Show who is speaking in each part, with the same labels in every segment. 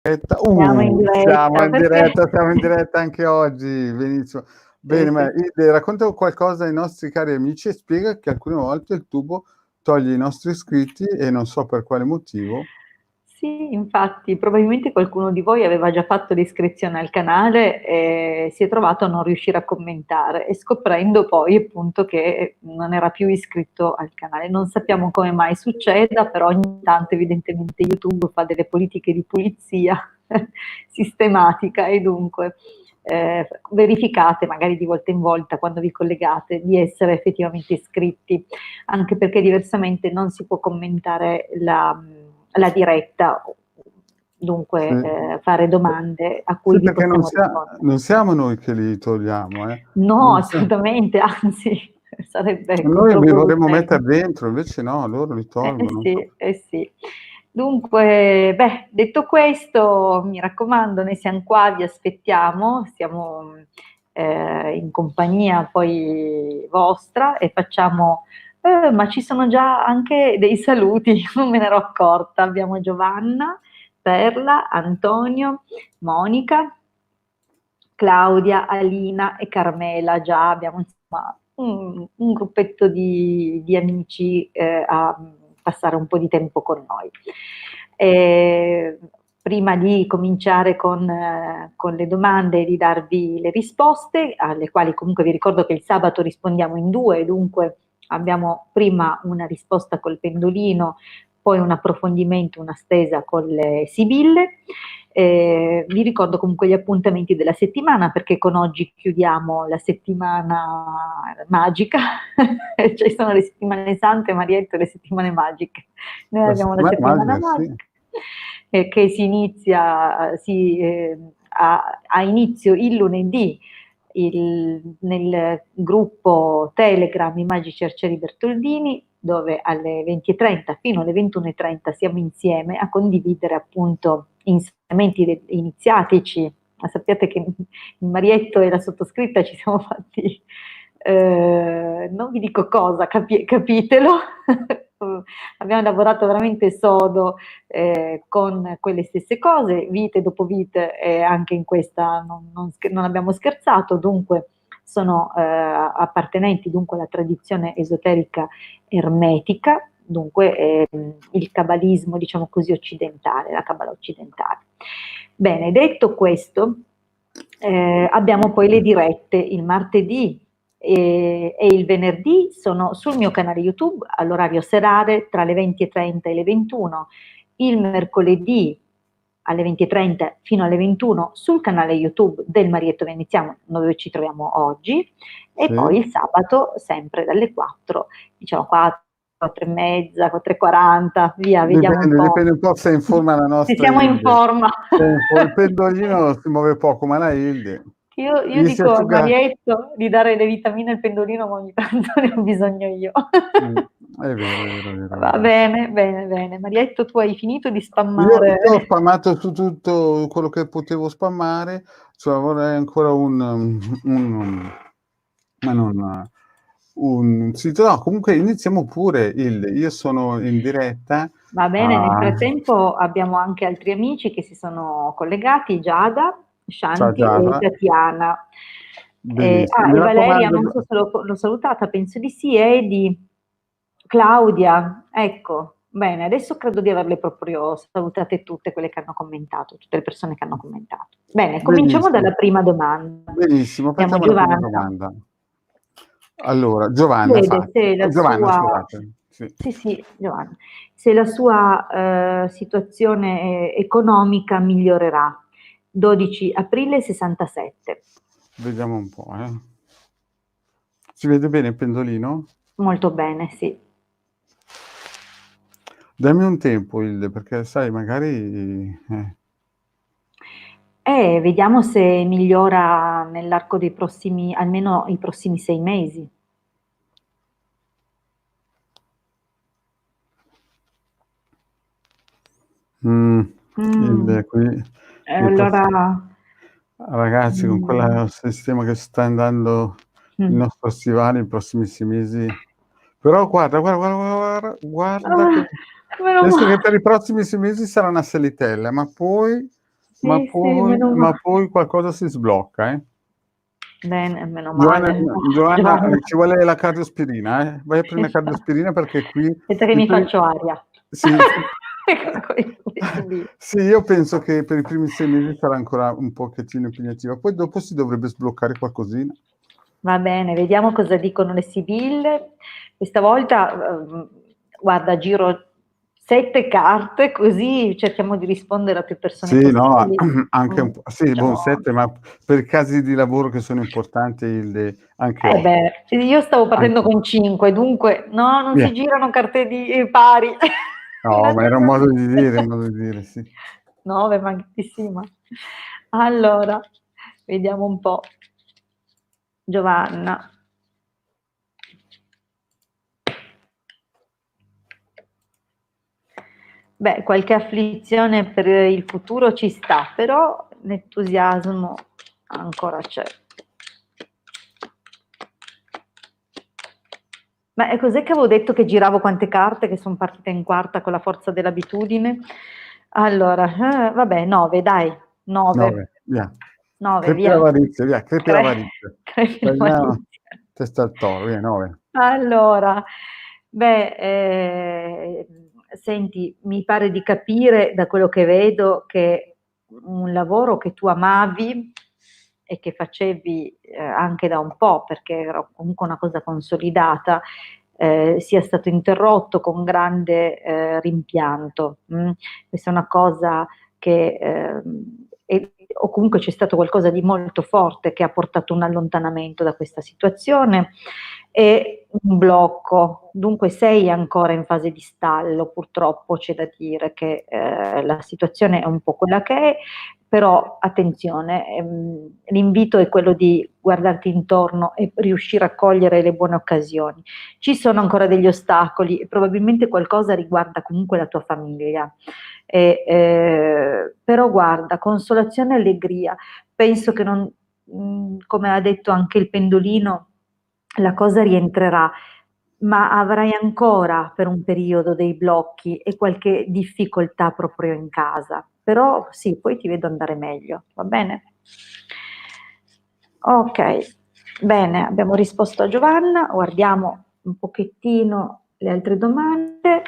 Speaker 1: Siamo in
Speaker 2: Siamo
Speaker 1: diretta,
Speaker 2: in
Speaker 1: perché
Speaker 2: diretta, siamo in diretta anche oggi, benissimo. Bene, ma
Speaker 1: sì.
Speaker 2: Ilde, racconta qualcosa ai nostri cari amici e spiega che alcune volte il tubo toglie i nostri iscritti e non so per quale motivo.
Speaker 1: Sì, infatti, probabilmente qualcuno di voi aveva già fatto l'iscrizione al canale e si è trovato a non riuscire a commentare e scoprendo poi appunto che non era più iscritto al canale. Non sappiamo come mai succeda, però ogni tanto evidentemente YouTube fa delle politiche di pulizia sistematica e dunque verificate magari di volta in volta quando vi collegate di essere effettivamente iscritti, anche perché diversamente non si può commentare la diretta,
Speaker 2: Sì,
Speaker 1: dunque fare domande a cui
Speaker 2: sì,
Speaker 1: vi
Speaker 2: perché
Speaker 1: possiamo rispondere.
Speaker 2: non siamo noi che li togliamo, eh.
Speaker 1: No,
Speaker 2: Non sia-
Speaker 1: assolutamente, anzi, sarebbe
Speaker 2: Noi li vorremmo
Speaker 1: controproducente.
Speaker 2: mettere dentro, invece no, loro li tolgono.
Speaker 1: Sì, eh sì. Dunque, beh, detto questo, mi raccomando, noi siamo qua, vi aspettiamo, siamo in compagnia poi vostra e facciamo, ma ci sono già anche dei saluti, non me ne ero accorta. Abbiamo Giovanna, Perla, Antonio, Monica, Claudia, Alina e Carmela, già abbiamo insomma un gruppetto di amici a passare un po' di tempo con noi. Eh, Prima di cominciare con le domande e di darvi le risposte, alle quali comunque vi ricordo che il sabato rispondiamo in due, dunque abbiamo prima una risposta col pendolino, poi un approfondimento, una stesa con le sibille. Vi ricordo comunque gli appuntamenti della settimana perché con oggi chiudiamo la settimana magica, ci sono le settimane sante, Marietto, e le settimane magiche. Noi
Speaker 2: La
Speaker 1: abbiamo la
Speaker 2: settimana
Speaker 1: settimana
Speaker 2: magica, sì.
Speaker 1: magica che si inizia, ha inizio il lunedì nel gruppo Telegram I Magici Arcieri Bertoldini, dove alle 20:30 fino alle 21:30 siamo insieme a condividere appunto insegnamenti iniziatici. Ma sappiate che il Marietto e la sottoscritta ci siamo fatti, non vi dico cosa, capitelo. Abbiamo lavorato veramente sodo con quelle stesse cose, vite dopo vite, e anche in questa non abbiamo scherzato, dunque sono appartenenti dunque alla tradizione esoterica ermetica, dunque il cabalismo, diciamo così, occidentale, la cabala occidentale. Bene, detto questo, abbiamo poi le dirette il martedì e il venerdì sono sul mio canale YouTube all'orario serale tra le 20:30 e le 21, il mercoledì alle 20:30 fino alle 21 sul canale YouTube del Marietto Veneziano dove ci troviamo oggi e
Speaker 2: Sì.
Speaker 1: poi il sabato sempre dalle 4, diciamo 4, 4 e mezza, 4:40, via, vediamo un po'.
Speaker 2: Dipende un po' se è in forma la
Speaker 1: Se
Speaker 2: nostra
Speaker 1: siamo in
Speaker 2: Ilde.
Speaker 1: forma.
Speaker 2: Il pendolino si muove poco, ma la Ilde
Speaker 1: Io
Speaker 2: gli si
Speaker 1: dico al
Speaker 2: asciuga.
Speaker 1: Marietto di dare le vitamine al pendolino, ma ogni tanto ne ho bisogno io.
Speaker 2: Mm, è vero, è vero, è vero, è
Speaker 1: Va
Speaker 2: vero.
Speaker 1: bene, bene, bene. Marietto, tu hai finito di
Speaker 2: Io
Speaker 1: spammare?
Speaker 2: ho spammato su tutto quello che potevo spammare, cioè vorrei ancora ma non un sito. No, comunque iniziamo pure, io sono in diretta
Speaker 1: Va bene, nel
Speaker 2: a...
Speaker 1: frattempo abbiamo anche altri amici che si sono collegati, Giada,
Speaker 2: Ciao
Speaker 1: Shanti e
Speaker 2: Giada,
Speaker 1: Tatiana.
Speaker 2: benissimo.
Speaker 1: E
Speaker 2: Mi
Speaker 1: Valeria, non
Speaker 2: raccomando,
Speaker 1: so se l'ho salutata, penso di sì, e di Claudia, ecco, bene, adesso credo di averle proprio salutate tutte quelle che hanno commentato, tutte le persone che hanno commentato. Bene, cominciamo
Speaker 2: benissimo,
Speaker 1: dalla prima domanda.
Speaker 2: benissimo,
Speaker 1: Abbiamo
Speaker 2: facciamo la prima
Speaker 1: Giovanna.
Speaker 2: domanda. Allora, Giovanna,
Speaker 1: Chiede
Speaker 2: fate.
Speaker 1: se la
Speaker 2: Giovanna,
Speaker 1: sua,
Speaker 2: scusate. Sì.
Speaker 1: sì, sì, Giovanna, se la sua situazione economica migliorerà. 12 aprile 67.
Speaker 2: Vediamo un po', eh. Si vede bene il pendolino?
Speaker 1: Molto bene, sì.
Speaker 2: Dammi un tempo, Hilde, perché sai, magari...
Speaker 1: Vediamo se migliora nell'arco dei prossimi, almeno i prossimi 6 mesi. Mm,
Speaker 2: Hilde, qui, i
Speaker 1: allora,
Speaker 2: ragazzi, con
Speaker 1: mm,
Speaker 2: quel sistema che sta andando il
Speaker 1: mm.
Speaker 2: nostro stivale, i prossimissimi mesi... Però guarda
Speaker 1: Ah,
Speaker 2: che...
Speaker 1: meno
Speaker 2: Penso che
Speaker 1: male.
Speaker 2: per i prossimi 6 mesi sarà una salitella, ma poi... ma
Speaker 1: Sì, sì,
Speaker 2: poi
Speaker 1: meno
Speaker 2: ma
Speaker 1: ma
Speaker 2: poi qualcosa si sblocca, eh.
Speaker 1: bene, meno
Speaker 2: Giovanna
Speaker 1: male.
Speaker 2: Giovanna,
Speaker 1: Giovanna.
Speaker 2: ci vuole la cardiospirina, eh. Vai a prende la cardiospirina perché qui
Speaker 1: Aspetta che
Speaker 2: i
Speaker 1: mi
Speaker 2: pri
Speaker 1: faccio aria.
Speaker 2: sì,
Speaker 1: Coi subito.
Speaker 2: sì, io penso che per i primi 6 mesi sarà ancora un pochettino impegnativa, poi dopo si dovrebbe sbloccare qualcosina.
Speaker 1: Va bene, vediamo cosa dicono le sibille. Questa volta, guarda, giro 7 carte, così cerchiamo di rispondere a più persone
Speaker 2: Sì, no,
Speaker 1: possibili.
Speaker 2: anche un po' sì, buon
Speaker 1: Facciamo
Speaker 2: 7, ma per casi di lavoro che sono importanti anche
Speaker 1: eh
Speaker 2: 8.
Speaker 1: beh, io stavo partendo
Speaker 2: Anche
Speaker 1: con 5, dunque no, non
Speaker 2: via.
Speaker 1: si girano carte di pari.
Speaker 2: No, ma era un modo di dire, un modo di dire, sì.
Speaker 1: 9, magari sì, ma allora, vediamo un po'. Giovanna. Beh, qualche afflizione per il futuro ci sta, però l'entusiasmo ancora c'è. Ma e cos'è che avevo detto che giravo quante carte, che son partita in quarta con la forza dell'abitudine? Allora, vabbè 9 dai, 9.
Speaker 2: 9, via.
Speaker 1: 9
Speaker 2: Crepi
Speaker 1: via.
Speaker 2: l'avarizia, via, crepi
Speaker 1: Cre
Speaker 2: l'avarizia.
Speaker 1: crepi
Speaker 2: Tagliamo
Speaker 1: l'avarizia.
Speaker 2: testa al toro, via 9.
Speaker 1: Allora, beh, senti, mi pare di capire da quello che vedo che un lavoro che tu amavi e che facevi anche da un po', perché era comunque una cosa consolidata, sia stato interrotto con grande rimpianto. Questa è una cosa che o comunque c'è stato qualcosa di molto forte che ha portato un allontanamento da questa situazione e un blocco. Dunque sei ancora in fase di stallo, purtroppo c'è da dire che la situazione è un po' quella che è, però attenzione, l'invito è quello di guardarti intorno e riuscire a cogliere le buone occasioni. Ci sono ancora degli ostacoli e probabilmente qualcosa riguarda comunque la tua famiglia. Però guarda, consolazione e allegria, penso che non, come ha detto anche il pendolino, la cosa rientrerà, ma avrai ancora per un periodo dei blocchi e qualche difficoltà proprio in casa. Però sì, poi ti vedo andare meglio, va bene? Ok, bene, abbiamo risposto a Giovanna, guardiamo un pochettino le altre domande.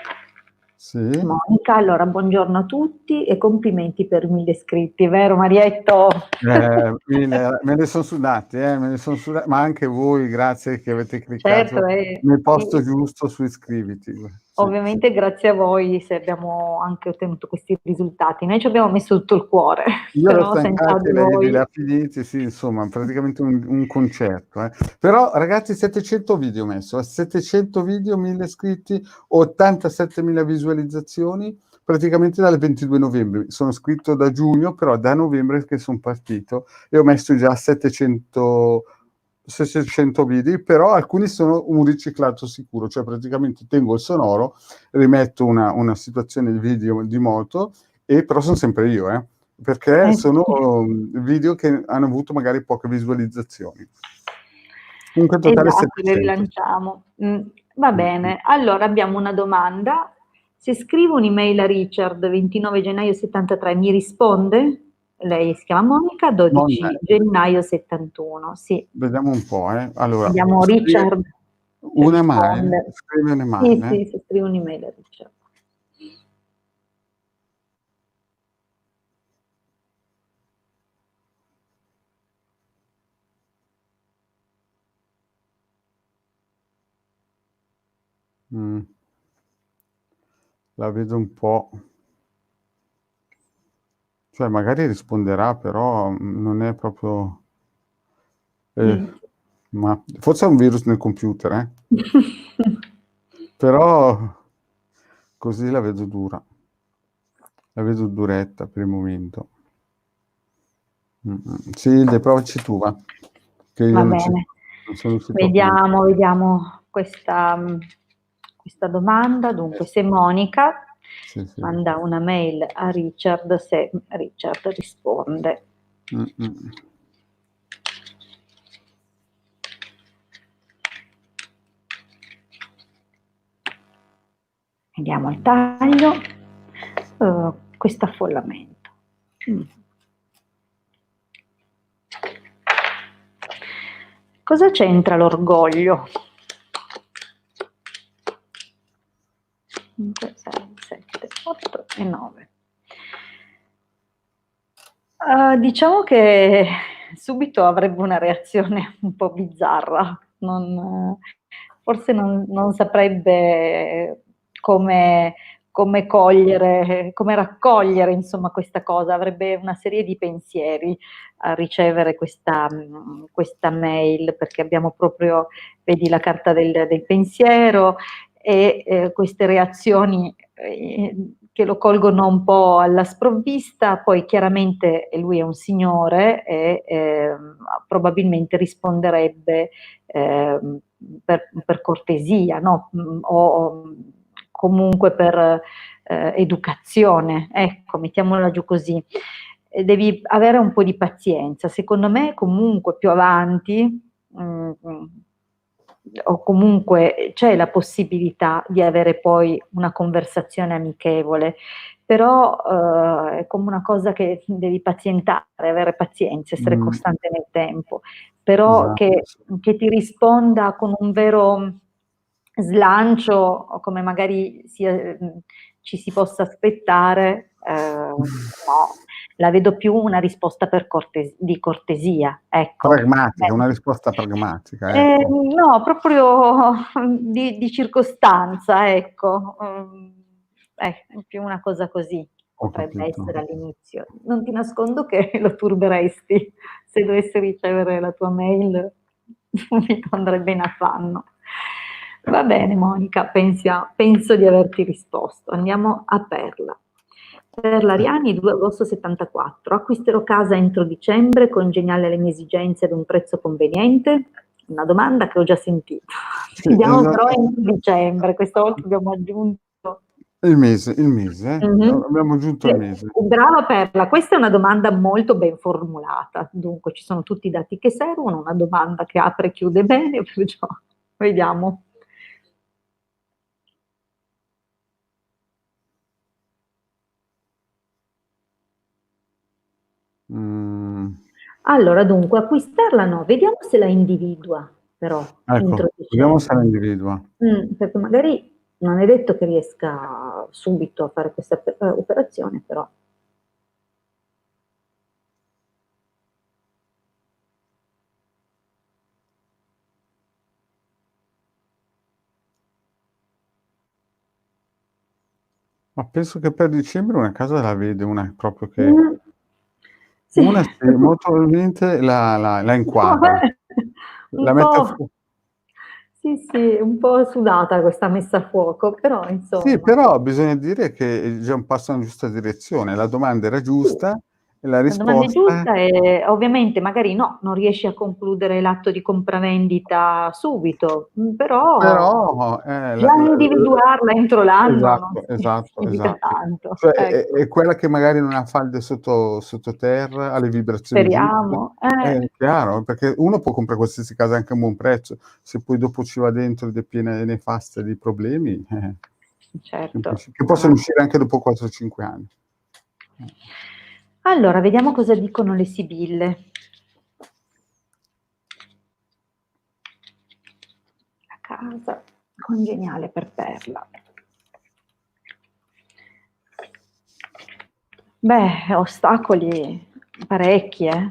Speaker 2: Sì.
Speaker 1: Monica, allora buongiorno a tutti e complimenti per 1000 iscritti, vero Marietto?
Speaker 2: 1000 me ne son sudati, me ne son suda ma anche voi grazie che avete
Speaker 1: Certo,
Speaker 2: cliccato nel posto
Speaker 1: sì.
Speaker 2: giusto su iscriviti. Sì, sì.
Speaker 1: Ovviamente grazie a voi se abbiamo anche ottenuto questi risultati. Noi ci abbiamo messo tutto il cuore,
Speaker 2: Io
Speaker 1: se
Speaker 2: l'ho
Speaker 1: no senza
Speaker 2: Stancati
Speaker 1: di
Speaker 2: e lei
Speaker 1: voi
Speaker 2: li ha finiti, sì, insomma, praticamente un concerto, eh. Però ragazzi 700 video ho messo, 700 video, 1000 iscritti, 87.000 visualizzazioni, praticamente dal 22 novembre. Sono iscritto da giugno, però da novembre che son partito e ho messo già 700 video, però alcuni sono un riciclato sicuro, cioè praticamente tengo il sonoro, rimetto una situazione di video di moto e però son sempre io, perché sono,
Speaker 1: sì.
Speaker 2: video che hanno avuto magari poche visualizzazioni. Comunque in totale
Speaker 1: Esatto, le
Speaker 2: 700.
Speaker 1: rilanciamo. Va
Speaker 2: Mh-mh.
Speaker 1: bene, allora abbiamo una domanda. Se scrivo un'email a Richard 29 gennaio 73 mi risponde? Lei si chiama Monica,
Speaker 2: Non
Speaker 1: 12 gennaio 71. Sì,
Speaker 2: vediamo un po', Allora,
Speaker 1: vediamo Richard se
Speaker 2: un'email,
Speaker 1: risponde.
Speaker 2: scrivi
Speaker 1: Sì,
Speaker 2: un'email,
Speaker 1: sì, se scrivo un'email a Richard.
Speaker 2: Mh. La vedo un po', cioè magari risponderà, però, non è proprio, ehm,
Speaker 1: Mh.
Speaker 2: ma forse è un virus nel computer, però così la vedo dura, la vedo duretta per il momento. Silde, provaci tu va, che io
Speaker 1: Va
Speaker 2: non
Speaker 1: bene.
Speaker 2: sono riuscito a aprire.
Speaker 1: Vediamo questa domanda. Dunque, se Monica
Speaker 2: Sì, sì.
Speaker 1: manda una mail a Richard, se Richard risponde.
Speaker 2: Mh-mh.
Speaker 1: Vediamo il taglio. Questo affollamento. Cosa c'entra l'orgoglio? 5, 6, 7, 8 e 9. Diciamo che subito avrebbe una reazione un po' bizzarra, forse non saprebbe come cogliere, come raccogliere insomma questa cosa, avrebbe una serie di pensieri a ricevere questa mail, perché abbiamo proprio, vedi, la carta del pensiero e queste reazioni che lo colgono un po' alla sprovvista. Poi chiaramente lui è un signore e probabilmente risponderebbe per cortesia, no? O comunque per educazione, ecco, mettiamola giù così. Devi avere un po' di pazienza, secondo me comunque più avanti o comunque c'è la possibilità di avere poi una conversazione amichevole, però è come una cosa che devi pazientare, avere pazienza, essere costante nel tempo, però
Speaker 2: Esatto.
Speaker 1: che ti risponda con un vero slancio, o come magari ci si possa aspettare, no, la vedo più una risposta di cortesia, ecco.
Speaker 2: Pragmatica, una risposta pragmatica, ecco.
Speaker 1: No, proprio di circostanza, ecco. Più una cosa così
Speaker 2: Ho
Speaker 1: potrebbe
Speaker 2: capito.
Speaker 1: essere all'inizio. Non ti nascondo che lo turberesti se dovessi ricevere la tua mail, mi andrebbe in affanno. Va bene Monica, penso di averti risposto. Andiamo a Perla. Perla Riani, 2 agosto 74. Acquisterò casa entro dicembre, congeniale alle mie esigenze ad un prezzo conveniente? Una domanda che ho già sentito.
Speaker 2: Sì,
Speaker 1: Andiamo però entro dicembre, questa volta abbiamo aggiunto
Speaker 2: il mese,
Speaker 1: Mhm.
Speaker 2: abbiamo aggiunto il mese.
Speaker 1: Brava Perla, questa è una domanda molto ben formulata. Dunque, ci sono tutti i dati che servono, una domanda che apre e chiude bene, perciò vediamo.
Speaker 2: Mm.
Speaker 1: Allora, dunque, acquistarla no, vediamo se la individua, però, entro
Speaker 2: Ecco, vediamo se la
Speaker 1: dicembre.
Speaker 2: individua.
Speaker 1: Perché magari non è detto che riesca subito a fare questa operazione, però.
Speaker 2: Ma penso che per dicembre una casa la vede, una proprio che
Speaker 1: Mm, sì.
Speaker 2: una sì, molto probabilmente la inquadra. La
Speaker 1: Un
Speaker 2: mette a
Speaker 1: po',
Speaker 2: fu
Speaker 1: sì, sì, un po' sudata questa messa a fuoco, però
Speaker 2: Sì,
Speaker 1: insomma.
Speaker 2: però bisogna dire che è già un passo nella giusta direzione. La domanda era
Speaker 1: Sì.
Speaker 2: giusta e la
Speaker 1: La domanda è
Speaker 2: risposta
Speaker 1: giusta e ovviamente magari no, non riesci a concludere l'atto di compravendita subito, però
Speaker 2: però,
Speaker 1: già individuarla entro l'anno non
Speaker 2: esatto, esatto,
Speaker 1: significa
Speaker 2: esatto.
Speaker 1: tanto,
Speaker 2: Cioè
Speaker 1: ecco.
Speaker 2: è quella che magari non ha falde sottoterra, ha le vibrazioni giuste.
Speaker 1: Speriamo.
Speaker 2: È chiaro, perché uno può comprare qualsiasi casa anche a un buon prezzo, se poi dopo ci va dentro ed è piena e nefasta di problemi,
Speaker 1: Certo.
Speaker 2: che possono uscire anche dopo 4 o 5 anni.
Speaker 1: Allora, vediamo cosa dicono le sibille. La casa congeniale per Perla. Beh, ostacoli parecchi, eh.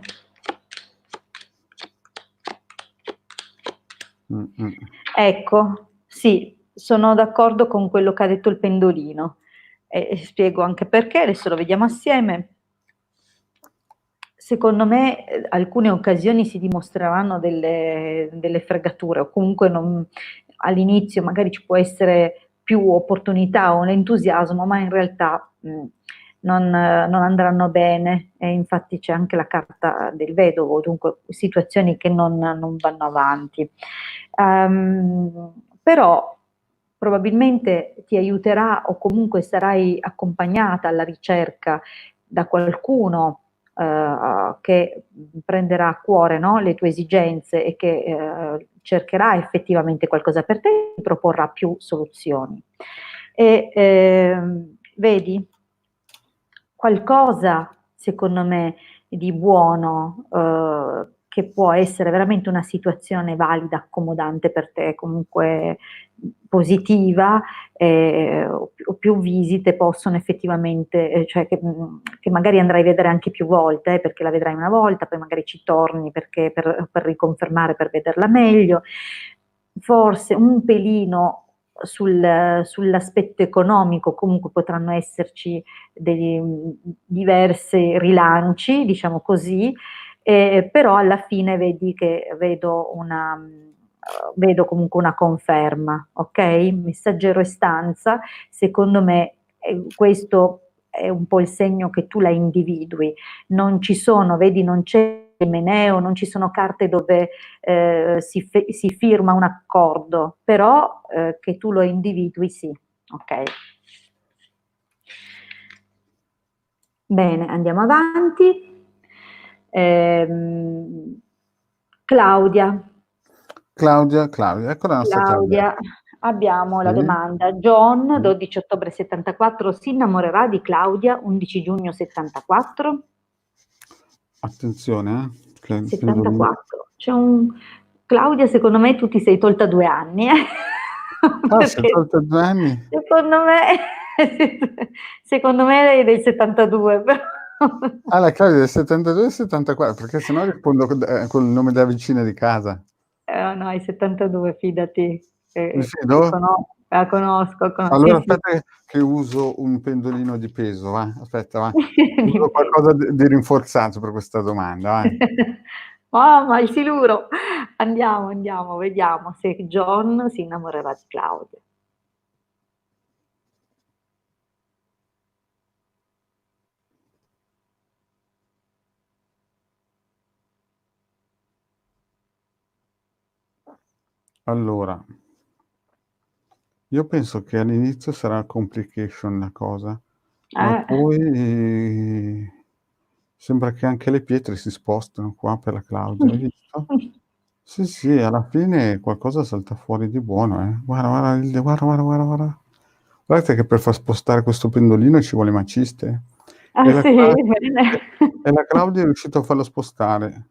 Speaker 1: Ecco, sì, sono d'accordo con quello che ha detto il pendolino e spiego anche perché, adesso lo vediamo assieme. Secondo me alcune occasioni si dimostreranno delle fregature o comunque all'inizio magari ci può essere più opportunità o l'entusiasmo, ma in realtà non andranno bene e infatti c'è anche la carta del vedovo, dunque situazioni che non vanno avanti. Però probabilmente ti aiuterà o comunque sarai accompagnata alla ricerca da qualcuno che prenderà a cuore, no, le tue esigenze e che cercherà effettivamente qualcosa per te e ti proporrà più soluzioni. E vedi, qualcosa secondo me di buono che può essere veramente una situazione valida, accomodante per te, comunque positiva, o più visite possono effettivamente, cioè che magari andrai a vedere anche più volte, perché la vedrai una volta, poi magari ci torni perché per riconfermare, per vederla meglio. Forse un pelino sull'aspetto economico, comunque potranno esserci diversi rilanci, diciamo così, però alla fine vedi che vedo comunque una conferma, ok? Messaggero e stanza, secondo me questo è un po' il segno che tu la individui. Non ci sono, vedi, non c'è meneo, non ci sono carte dove si firma un accordo, però che tu lo individui sì, ok? Bene, andiamo avanti. Claudia.
Speaker 2: Claudia, ecco la nostra Claudia.
Speaker 1: Claudia, abbiamo la
Speaker 2: Sì.
Speaker 1: domanda. John, 12 ottobre 74, si innamorerà di Claudia 11 giugno 74?
Speaker 2: Attenzione,
Speaker 1: 74. C'è Claudia, secondo me tu ti sei tolta 2 anni,
Speaker 2: Ah, si è
Speaker 1: perché
Speaker 2: tolta 2 anni?
Speaker 1: secondo me è del 72, però.
Speaker 2: Ah, la Claudia del 72 e 74, perché sennò rispondo col nome della vicina di casa.
Speaker 1: No, il 72, fidati.
Speaker 2: Mi fido?
Speaker 1: La conosco,
Speaker 2: Allora
Speaker 1: sì, sì.
Speaker 2: aspetta che uso un pendolino di peso, va. Aspetta, va.
Speaker 1: Di
Speaker 2: Uso
Speaker 1: peso.
Speaker 2: qualcosa di rinforzato per questa domanda, vai.
Speaker 1: Mamma, il siluro. Andiamo, vediamo se John si innamorerà di Claudia.
Speaker 2: Allora, io penso che all'inizio sarà complication la cosa, ma
Speaker 1: Eh.
Speaker 2: poi sembra che anche le pietre si spostano qua per la Claudia, hai visto? Sì, sì, alla fine qualcosa salta fuori di buono, eh. Guarda, guarda, Hilde, guarda, guarda, guarda, guarda. Guardate che per far spostare questo pendolino ci vuole maciste.
Speaker 1: Ah
Speaker 2: E la
Speaker 1: sì?
Speaker 2: Cla
Speaker 1: Bene.
Speaker 2: e la Claudia è riuscita a farlo spostare.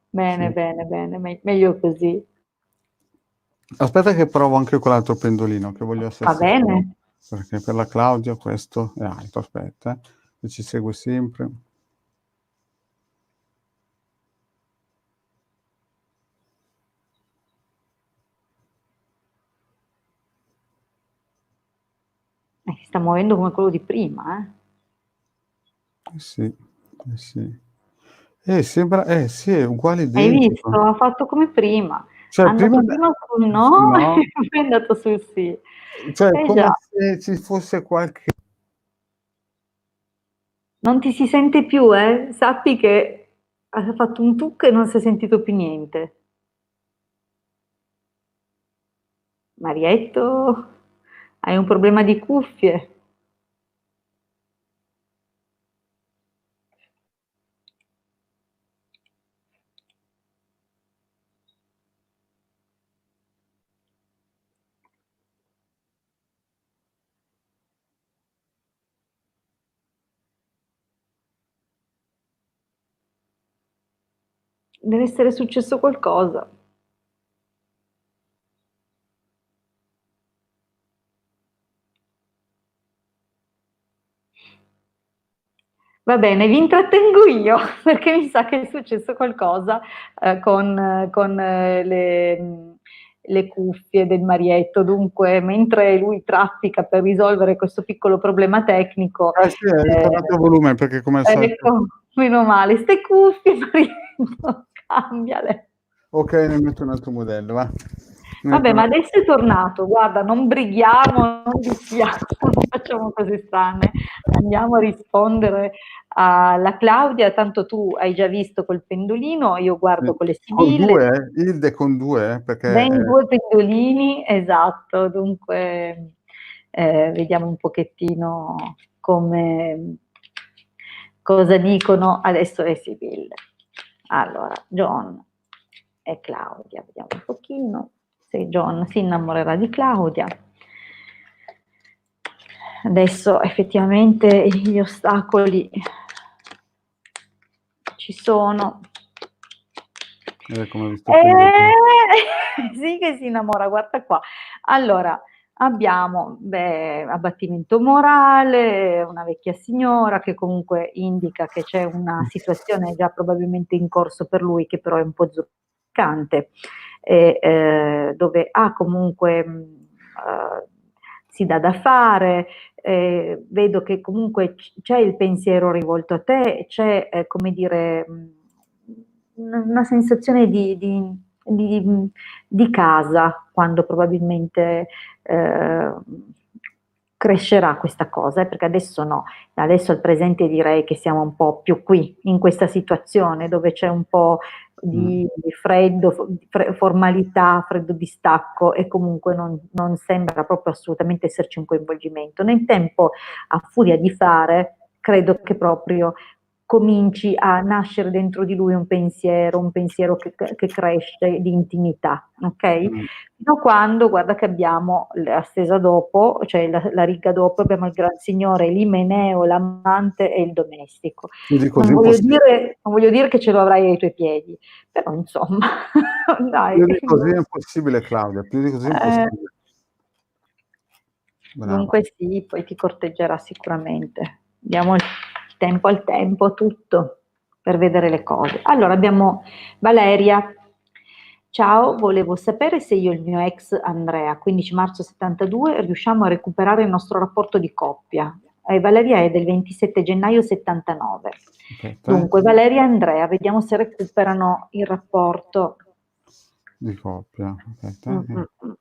Speaker 1: Bene,
Speaker 2: Sì.
Speaker 1: bene, bene, meglio così.
Speaker 2: Aspetta che provo anche quell'altro pendolino, che voglio essere
Speaker 1: Va
Speaker 2: sicuro,
Speaker 1: bene?
Speaker 2: perché per la Claudia questo è alto, aspetta, che ci segue sempre.
Speaker 1: Si sta muovendo come quello di prima, eh.
Speaker 2: Sì, sì. Sembra sì, è uguale
Speaker 1: Hai visto?
Speaker 2: identico.
Speaker 1: Ha fatto come prima. È
Speaker 2: Cioè prima
Speaker 1: andato prima sul
Speaker 2: sul
Speaker 1: no
Speaker 2: no,
Speaker 1: e poi è andato sul sì.
Speaker 2: cioè
Speaker 1: Eh
Speaker 2: come
Speaker 1: già,
Speaker 2: se ci fosse qualche
Speaker 1: non ti si sente più, eh? Sappi che ha fatto un tuc e non si è sentito più niente. Marietto, hai un problema di cuffie? Deve essere successo qualcosa. Va bene, vi intrattengo io perché mi sa che è successo qualcosa con le cuffie del Marietto. Dunque, mentre lui traffica per risolvere questo piccolo problema tecnico,
Speaker 2: sì, è ritornato a volume perché come al solito
Speaker 1: ecco, meno male, ste cuffie, Marietto, cambiale.
Speaker 2: okay, ne metto un altro modello, va. Ne
Speaker 1: Vabbè,
Speaker 2: metto un
Speaker 1: ma
Speaker 2: al
Speaker 1: adesso è tornato, guarda, non brighiamo, non litigiamo, non facciamo cose strane. Andiamo a rispondere alla Claudia, tanto tu hai già visto col pendolino, io guardo con le
Speaker 2: con
Speaker 1: sibille,
Speaker 2: 2 Hilde con 2 perché,
Speaker 1: ben 2 pendolini, esatto, dunque vediamo un pochettino come cosa dicono adesso le sibille. Allora, John e Claudia, vediamo un pochino se John si innamorerà di Claudia. Adesso effettivamente gli ostacoli ci sono.
Speaker 2: come hai visto prima.
Speaker 1: Sì che si innamora, guarda qua. Allora, abbiamo, abbattimento morale, una vecchia signora che comunque indica che c'è una situazione già probabilmente in corso per lui, che però è un po' zoppicante, dove ha comunque, si dà da fare, vedo che comunque c'è il pensiero rivolto a te, c'è, come dire, una sensazione di casa, quando probabilmente eh, crescerà questa cosa, perché adesso no, adesso al presente direi che siamo un po' più qui, in questa situazione dove c'è un po' di freddo, formalità, freddo distacco e comunque non sembra proprio assolutamente esserci un coinvolgimento. Nel tempo, a furia di fare, credo che proprio cominci a nascere dentro di lui un pensiero che cresce di intimità, ok?
Speaker 2: Mm.
Speaker 1: Fino a quando, guarda che abbiamo la stesa dopo, cioè la riga dopo, abbiamo il Gran Signore, l'Imeneo, l'amante e il domestico.
Speaker 2: Più di così impossibile.
Speaker 1: Non voglio dire che ce lo avrai ai tuoi piedi, però insomma, dai.
Speaker 2: Più di così è impossibile, Claudia, più di così è
Speaker 1: Eh,
Speaker 2: impossibile. Brava.
Speaker 1: Dunque sì, poi ti corteggerà sicuramente. Diamo il tempo al tempo, tutto, per vedere le cose. Allora abbiamo Valeria. Ciao, volevo sapere se io e il mio ex Andrea, 15 marzo 72, riusciamo a recuperare il nostro rapporto di coppia. Valeria è del 27 gennaio 79.
Speaker 2: Aspetta,
Speaker 1: Dunque, Valeria e Andrea, vediamo se recuperano il rapporto.
Speaker 2: di coppia. Aspetta.
Speaker 1: Mm, mm, mm.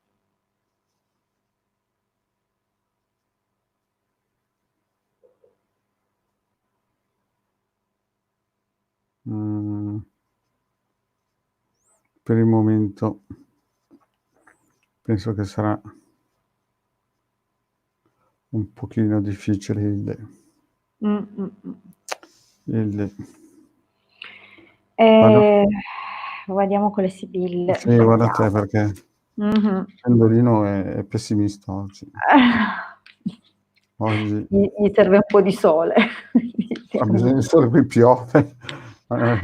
Speaker 2: Mm, per il momento penso che sarà un pochino difficile
Speaker 1: Mm, mm, mm.
Speaker 2: il- Vado,
Speaker 1: Eh, Guardiamo con le Sibille,
Speaker 2: sì, guarda te
Speaker 1: vediamo.
Speaker 2: perché
Speaker 1: Mhm.
Speaker 2: Pendolino è pessimista oggi. Oggi
Speaker 1: Gli serve un po' di sole.
Speaker 2: ha bisogno di sole, qui piove.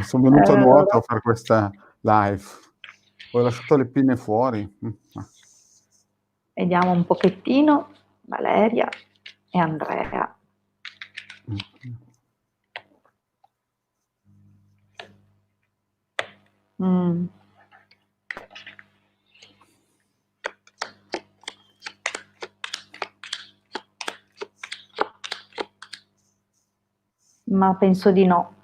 Speaker 2: Sono venuto a nuoto a
Speaker 1: Allora,
Speaker 2: fare questa live. Ho lasciato le pinne fuori.
Speaker 1: vediamo un pochettino Valeria e Andrea. Mm. Ma penso di no.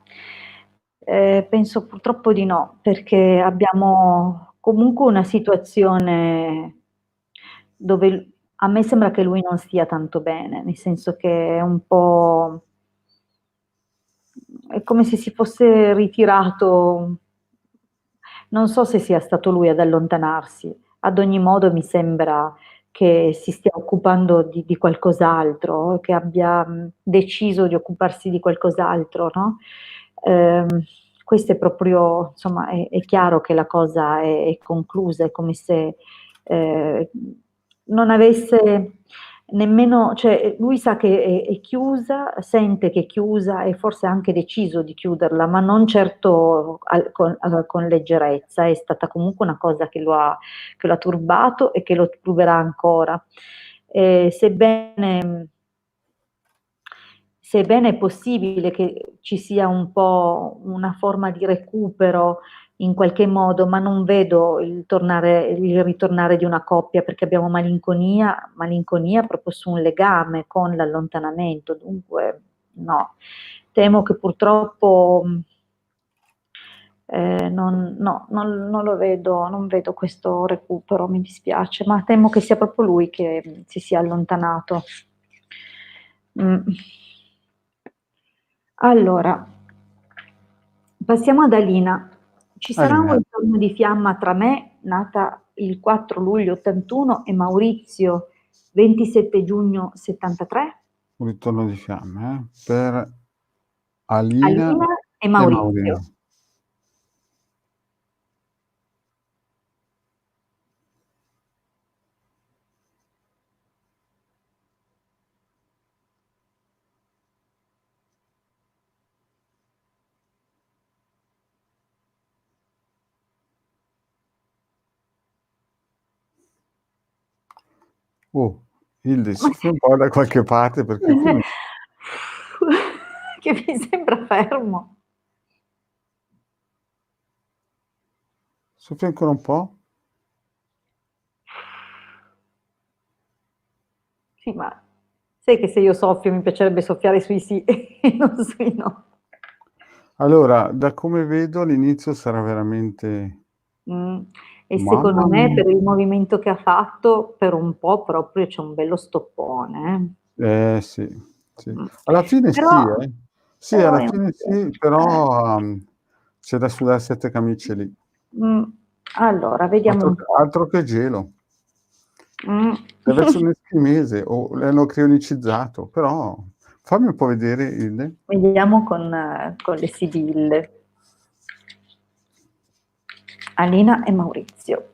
Speaker 1: Penso purtroppo di no, perché abbiamo comunque una situazione dove a me sembra che lui non stia tanto bene, nel senso che è un po', è come se si fosse ritirato, non so se sia stato lui ad allontanarsi, ad ogni modo mi sembra che si stia occupando di qualcos'altro, che abbia deciso di occuparsi di qualcos'altro, no? Ehm, Questo è proprio, insomma, è chiaro che la cosa è conclusa, è come se eh, non avesse nemmeno, cioè lui sa che è chiusa, sente che è chiusa e forse ha anche deciso di chiuderla, ma non certo con leggerezza, è stata comunque una cosa che lo ha turbato e che lo turberà ancora. Sebbene Sebbene è possibile che ci sia un po' una forma di recupero in qualche modo, ma non vedo il ritornare di una coppia perché abbiamo malinconia proprio su un legame con l'allontanamento. Dunque, no, temo che purtroppo non lo vedo, non vedo questo recupero, mi dispiace, ma temo che sia proprio lui che si sia allontanato. Mm. Allora, passiamo ad Alina. Ci sarà un
Speaker 2: Alina,
Speaker 1: ritorno di fiamma tra me, nata il 4 luglio 81, e Maurizio, 27 giugno 73?
Speaker 2: un ritorno di fiamme, per Alina
Speaker 1: Alina e
Speaker 2: e Maurizio.
Speaker 1: Maurizio.
Speaker 2: Oh, Hilde, soffia un po' da qualche parte perché qui non
Speaker 1: Che mi sembra fermo.
Speaker 2: soffia ancora un po'?
Speaker 1: Sì, ma sai che se io soffio mi piacerebbe soffiare sui sì e non sui no.
Speaker 2: Allora, da come vedo all'inizio sarà veramente
Speaker 1: Mh. E secondo
Speaker 2: mamma
Speaker 1: me
Speaker 2: mia.
Speaker 1: per il movimento che ha fatto, per un po' proprio c'è un bello stoppone,
Speaker 2: Sì,
Speaker 1: eh.
Speaker 2: sì. Alla fine sì,
Speaker 1: Però
Speaker 2: Sì,
Speaker 1: però
Speaker 2: alla
Speaker 1: è un
Speaker 2: fine
Speaker 1: po'
Speaker 2: sì, però, c'è da sudare 7 camicie lì.
Speaker 1: mh. Allora vediamo un po'.
Speaker 2: Altro che gelo.
Speaker 1: Mh.
Speaker 2: Deve essere un eschimese o l'hanno crionicizzato, però fammi un po' vedere Hilde.
Speaker 1: Vediamo con le sibille. Alina e Maurizio.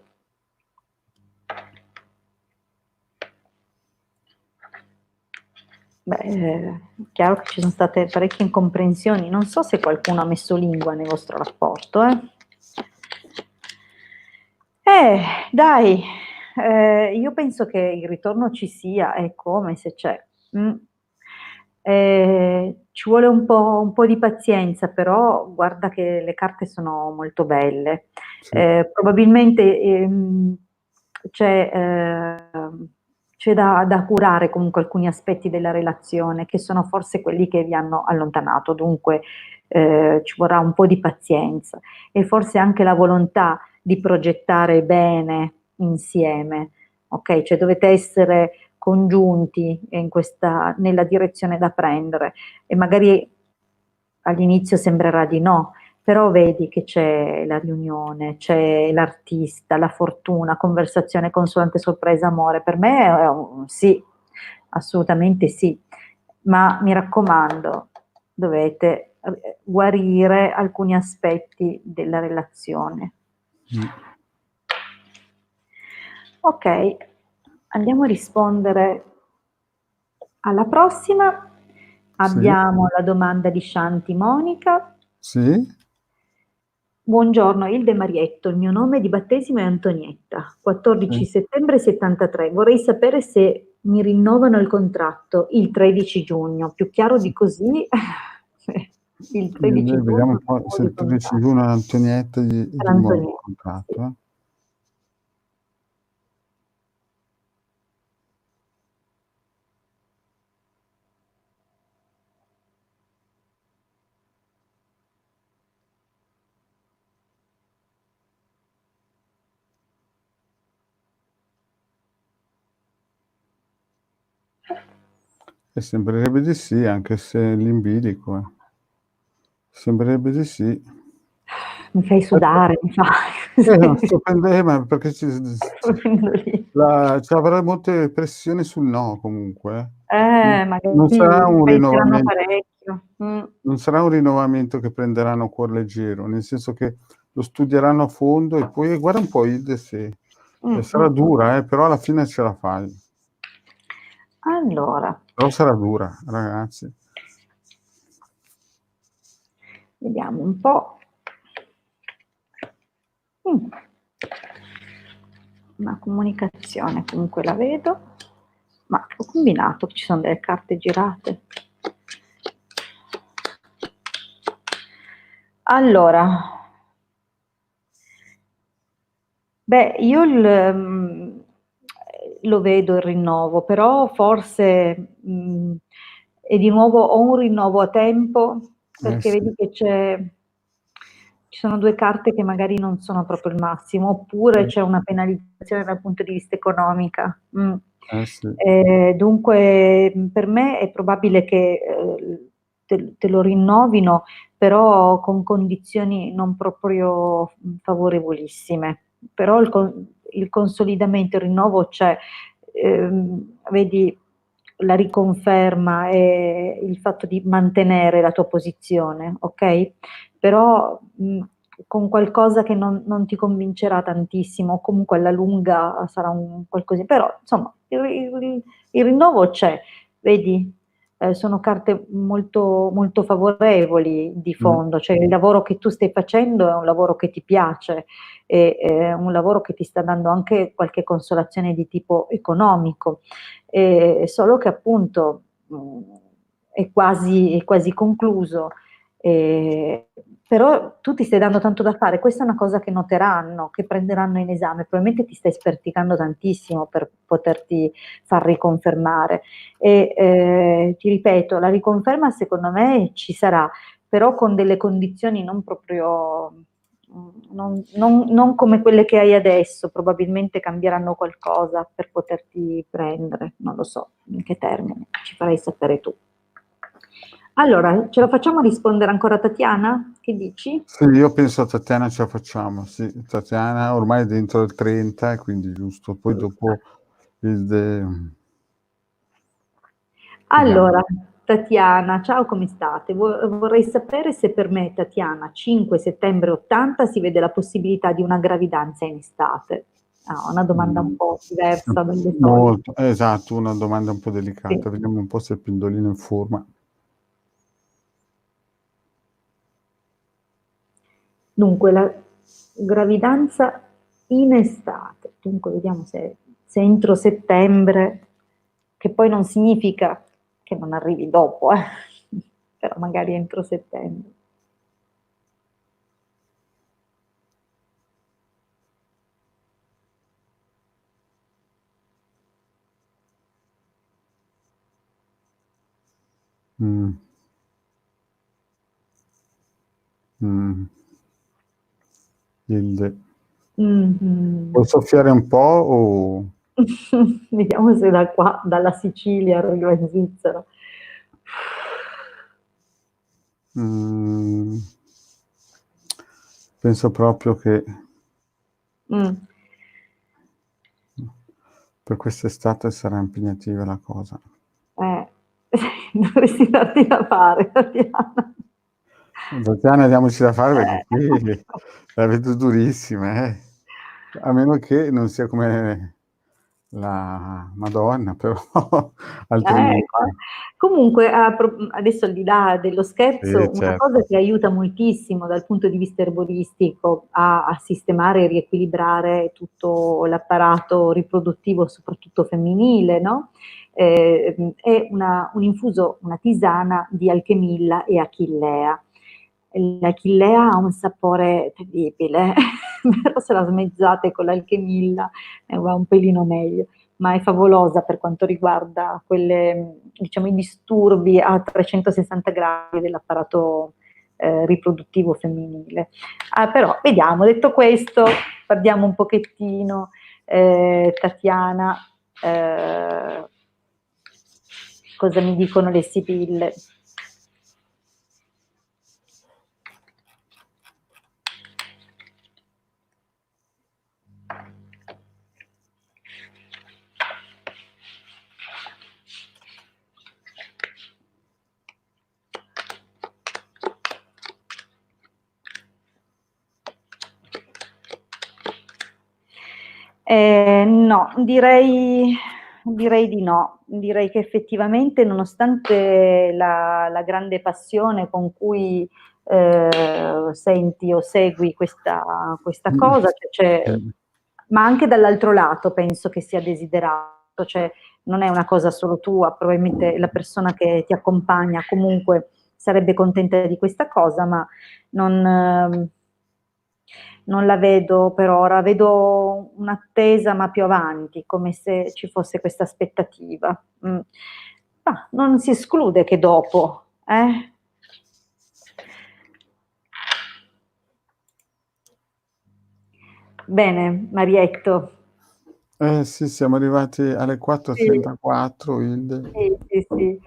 Speaker 1: Beh, chiaro che ci sono state parecchie incomprensioni. Non so se qualcuno ha messo lingua nel vostro rapporto, eh. Dai, io penso che il ritorno ci sia, e come se c'è. Ci vuole un po' di pazienza, però guarda che le carte sono molto belle.
Speaker 2: Sì.
Speaker 1: Probabilmente, c'è c'è da curare comunque alcuni aspetti della relazione, che sono forse quelli che vi hanno allontanato, dunque, ci vorrà un po' di pazienza e forse anche la volontà di progettare bene insieme, ok? Cioè dovete essere congiunti in questa, nella direzione da prendere e magari all'inizio sembrerà di no, però vedi che c'è la riunione, c'è l'artista, la fortuna, conversazione, consolante, sorpresa, amore. Per me è un sì, assolutamente sì, ma mi raccomando, dovete guarire alcuni aspetti della relazione.
Speaker 2: Mh.
Speaker 1: Ok, andiamo a rispondere alla prossima.
Speaker 2: Sì,
Speaker 1: Abbiamo la domanda di Shanti Monica.
Speaker 2: sì,
Speaker 1: Buongiorno, Ilde Marietto, il mio nome di battesimo è Antonietta, 14
Speaker 2: sì.
Speaker 1: settembre 73. Vorrei sapere se mi rinnovano il contratto il 13 giugno. Più chiaro di così, il 13
Speaker 2: Vediamo
Speaker 1: giugno
Speaker 2: un po' se
Speaker 1: di
Speaker 2: il 13
Speaker 1: contratto
Speaker 2: giugno Antonietta gli
Speaker 1: per
Speaker 2: rinnovo il
Speaker 1: Antonietta, sì.
Speaker 2: contratto, eh. E sembrerebbe di sì, anche se l'imbilico, sembrerebbe di sì.
Speaker 1: Mi fai sudare, mi
Speaker 2: Non
Speaker 1: fai
Speaker 2: sto ma perché
Speaker 1: proprio lì.
Speaker 2: avrà molte pressioni sul no comunque, eh. Non sarà
Speaker 1: Magari
Speaker 2: un
Speaker 1: penseranno
Speaker 2: rinnovamen
Speaker 1: parecchio.
Speaker 2: non sarà un rinnovamento che prenderanno a cuor leggero, nel senso che lo studieranno a fondo e poi guarda un po' Hilde se sarà
Speaker 1: Mh.
Speaker 2: dura, però alla fine ce la fai.
Speaker 1: Allora,
Speaker 2: Però sarà dura, ragazzi.
Speaker 1: vediamo un po'. Mh. Una comunicazione comunque la vedo, ma ho combinato che ci sono delle carte girate. Allora, beh, io lo vedo il rinnovo, però forse e di nuovo o un rinnovo a tempo, perché
Speaker 2: Sì,
Speaker 1: vedi che ci sono due carte che magari non sono proprio il massimo, oppure c'è una penalizzazione dal punto di vista economica.
Speaker 2: sì.
Speaker 1: Dunque per me è probabile che te lo rinnovino, però con condizioni non proprio favorevolissime. Però il consolidamento, il rinnovo c'è, vedi la riconferma e il fatto di mantenere la tua posizione, ok? Però con qualcosa che non ti convincerà tantissimo, comunque alla lunga sarà un qualcosa, però insomma il rinnovo c'è, vedi? sono carte molto, molto favorevoli di fondo, cioè il lavoro che tu stai facendo è un lavoro che ti piace, è un lavoro che ti sta dando anche qualche consolazione di tipo economico, solo che appunto è quasi concluso. Però tu ti stai dando tanto da fare, questa è una cosa che noteranno, che prenderanno in esame, probabilmente ti stai sperticando tantissimo per poterti far riconfermare e ti ripeto, la riconferma secondo me ci sarà, però con delle condizioni non proprio, non come quelle che hai adesso, probabilmente cambieranno qualcosa per poterti prendere, non lo so in che termini, ci farai sapere tu. Allora, ce la facciamo rispondere ancora a Tatiana? Che dici?
Speaker 2: Sì, io penso a Tatiana ce la facciamo, sì. Tatiana ormai è dentro il 30, quindi giusto. Poi dopo vediamo.
Speaker 1: Allora, Tatiana, ciao, come state? Vorrei sapere se per me, Tatiana, 5 settembre 80 si vede la possibilità di una gravidanza in estate. Ah, una domanda un po' diversa dalle solite.
Speaker 2: Molto, esatto, una domanda un po'
Speaker 1: Sì.
Speaker 2: delicata. Vediamo un po' se il pendolino è in forma.
Speaker 1: Dunque, la gravidanza in estate. Dunque, vediamo se entro settembre, che poi non significa che non arrivi dopo, però magari entro settembre.
Speaker 2: Mm. Mm. Vuoi soffiare un po' o...
Speaker 1: Vediamo se da qua, dalla Sicilia arriva in Svizzera.
Speaker 2: Penso proprio che per quest'estate sarà impegnativa la cosa.
Speaker 1: Dovresti darti da fare, Tatiana.
Speaker 2: Tatiana, diamoci da fare perché qui la vedo durissima, eh. A meno che non sia come la Madonna, però altrimenti...
Speaker 1: Comunque, adesso al di là dello scherzo, una cosa
Speaker 2: certo.
Speaker 1: che aiuta moltissimo dal punto di vista erboristico a sistemare e riequilibrare tutto l'apparato riproduttivo, soprattutto femminile, no? È un infuso, una tisana di alchemilla e achillea. L'achillea ha un sapore terribile, però se la smezzate con l'alchemilla va un pelino meglio, ma è favolosa per quanto riguarda diciamo, i disturbi a 360 gradi dell'apparato riproduttivo femminile. Però vediamo, detto questo, parliamo un pochettino, Tatiana, cosa mi dicono le sibille. No, direi di no. Direi che effettivamente, nonostante la grande passione con cui senti o segui questa cosa, ma anche dall'altro lato penso che sia desiderato, cioè non è una cosa solo tua, probabilmente la persona che ti accompagna comunque sarebbe contenta di questa cosa, ma non la vedo per ora, vedo un'attesa ma più avanti, come se ci fosse questa aspettativa. Non si esclude che dopo, Bene, Marietto.
Speaker 2: Sì, siamo arrivati alle 4:34, Hilde.
Speaker 1: Sì.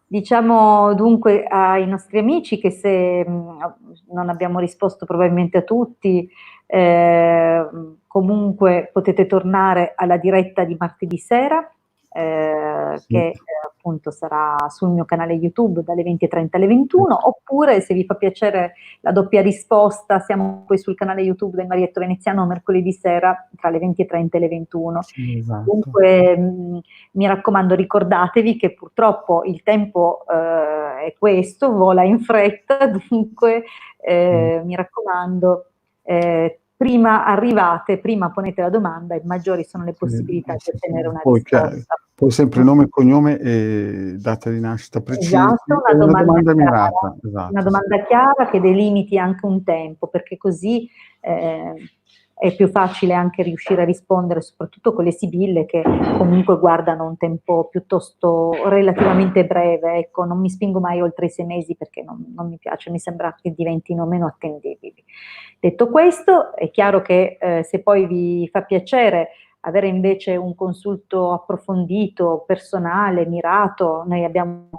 Speaker 1: Diciamo dunque ai nostri amici che se non abbiamo risposto probabilmente a tutti, comunque potete tornare alla diretta di martedì sera,
Speaker 2: Sì.
Speaker 1: che appunto sarà sul mio canale YouTube dalle 20:30 alle 21, oppure se vi fa piacere la doppia risposta, siamo poi sul canale YouTube del Marietto Veneziano mercoledì sera tra le 20:30 e le 21.
Speaker 2: Esatto.
Speaker 1: Dunque, mi raccomando, ricordatevi che purtroppo il tempo è questo, vola in fretta, dunque mi raccomando, prima arrivate, prima ponete la domanda e maggiori sono le possibilità di ottenere una risposta.
Speaker 2: Poi sempre nome e cognome e data di nascita precisi
Speaker 1: Esatto,
Speaker 2: e una domanda
Speaker 1: chiara,
Speaker 2: mirata. Esatto,
Speaker 1: una domanda chiara che delimiti anche un tempo, perché così è più facile anche riuscire a rispondere, soprattutto con le sibille che comunque guardano un tempo piuttosto relativamente breve. Ecco, non mi spingo mai oltre i 6 mesi perché non mi piace, mi sembra che diventino meno attendibili. Detto questo, è chiaro che se poi vi fa piacere avere invece un consulto approfondito, personale, mirato, noi abbiamo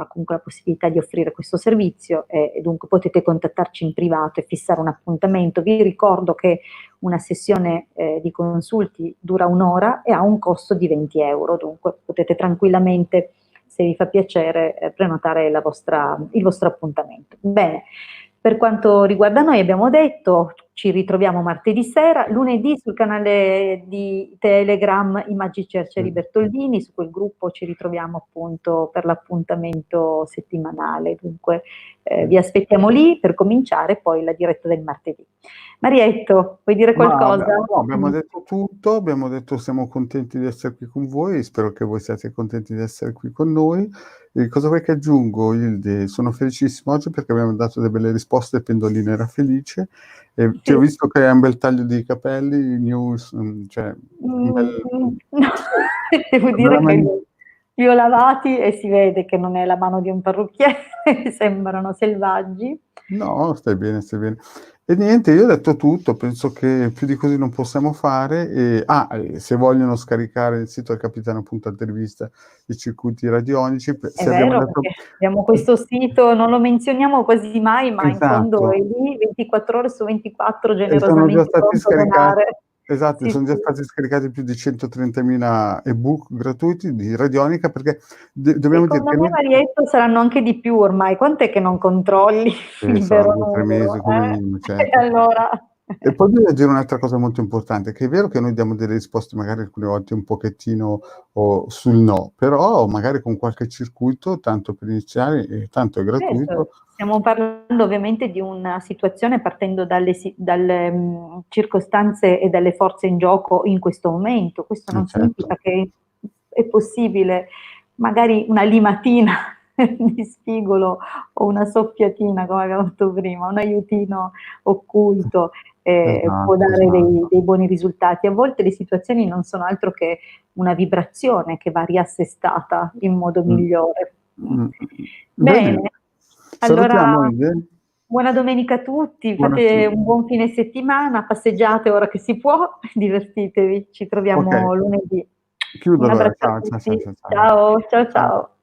Speaker 1: comunque la possibilità di offrire questo servizio e dunque potete contattarci in privato e fissare un appuntamento. Vi ricordo che una sessione di consulti dura 1 ora e ha un costo di 20 euro, dunque potete tranquillamente, se vi fa piacere, prenotare il vostro appuntamento. Bene. Per quanto riguarda noi abbiamo detto, ci ritroviamo martedì sera, lunedì sul canale di Telegram I Magici Arcieri Bertoldini, su quel gruppo ci ritroviamo appunto per l'appuntamento settimanale, dunque vi aspettiamo lì per cominciare poi la diretta del martedì. Marietto, vuoi dire qualcosa?
Speaker 2: No, abbiamo detto tutto, abbiamo detto siamo contenti di essere qui con voi, spero che voi siate contenti di essere qui con noi. E cosa vuoi che aggiungo, Ilde? Sono felicissimo oggi perché abbiamo dato delle belle risposte, Pendolino era felice, e sì. Ti ho visto che hai un bel taglio di capelli, news, cioè un bel...
Speaker 1: No, devo dire che li ho lavati e si vede che non è la mano di un parrucchiere, sembrano selvaggi.
Speaker 2: No, stai bene, stai bene. E niente, io ho detto tutto, penso che più di così non possiamo fare. E se vogliono scaricare il sito del capitano.intervista, i circuiti radionici,
Speaker 1: È vero, perché abbiamo questo sito, non lo menzioniamo quasi mai, ma in fondo è lì 24 ore su 24 generosamente pronto a donare.
Speaker 2: Esatto,
Speaker 1: Sì,
Speaker 2: sono già stati scaricati più di 130.000 ebook gratuiti di radionica, perché dobbiamo dire
Speaker 1: secondo
Speaker 2: che
Speaker 1: me, Marietto, saranno anche di più ormai. Quant'è che non controlli il vero
Speaker 2: saranno 2 o 3
Speaker 1: numero?
Speaker 2: mesi come minimo, certo.
Speaker 1: Allora...
Speaker 2: E poi bisogna dire un'altra cosa molto importante, che è vero che noi diamo delle risposte magari alcune volte un pochettino sul no, però magari con qualche circuito, tanto per iniziare, e tanto è gratuito.
Speaker 1: Certo. Stiamo parlando ovviamente di una situazione partendo dalle circostanze e dalle forze in gioco in questo momento. Questo non significa che è possibile magari una limatina di spigolo o una soffiatina, come abbiamo detto prima, un aiutino occulto può dare dei buoni risultati. A volte le situazioni non sono altro che una vibrazione che va riassestata in modo migliore. Bene. Allora, buona domenica a tutti, fate un buon fine settimana, passeggiate ora che si può, divertitevi, ci troviamo lunedì.
Speaker 2: Chiudo
Speaker 1: Un abbraccio
Speaker 2: allora,
Speaker 1: a tutti, ciao, ciao, ciao.